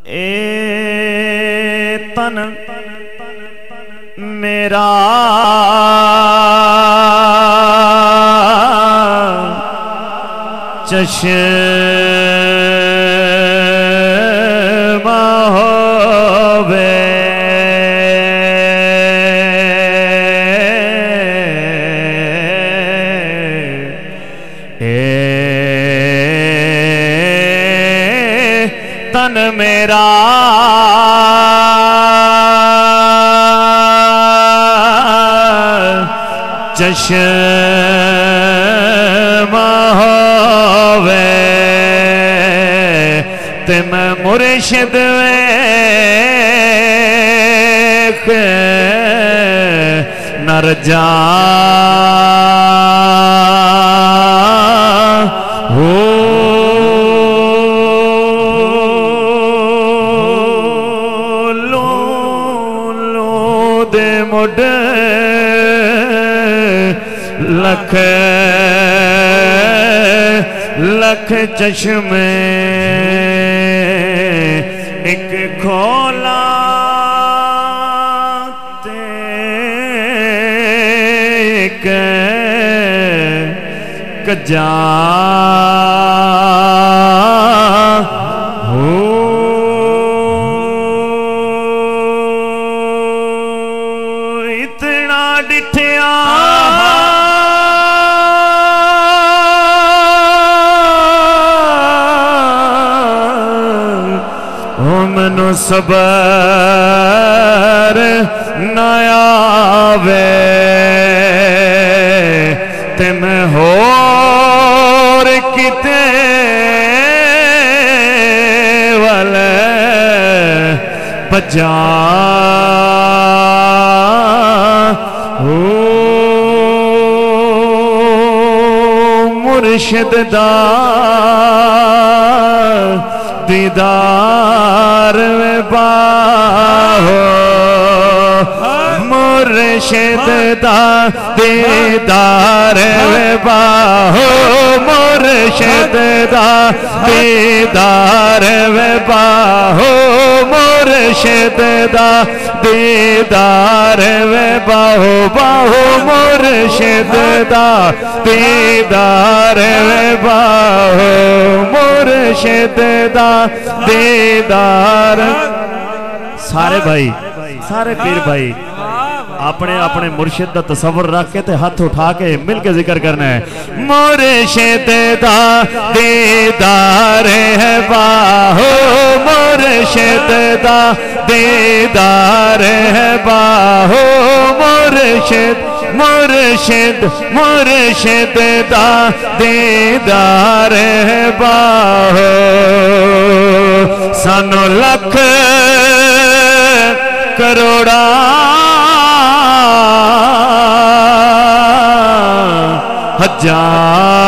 ए तन मेरा चश्मा होवे तन मेरा चश्मा होवे ते मैं मुर्शिद वेख नर जा हो लो लो दे मुड लख लख चश्मे एक खोला ते एक कजा हो इतना डिठिया मैनू सबर न आवे ते मैं होर किते वाले बजा हो मुर्शिद दा दीदार में बाहो मुर्शिद दा दीदार में बाहो मुर्शिद दा दीदार में बाहो मुर्शिद दा दीदार में बाहो बाहो मुर्शिद दा दीदार में बाहो मुर्शिद दा दीदार। सारे भाई सारे पीर भाई अपने अपने मुर्शिद दा तसव्वुर रख के ते हाथ उठा के मिल के जिक्र करना है। मुर्शिद दा दीदार है बाहो मुर्शिद दा दीदार है बाहो मुर्शिद मुर्शिद मुर्शिद दा दीदार है बाहो सानू लख करोड़ा हजार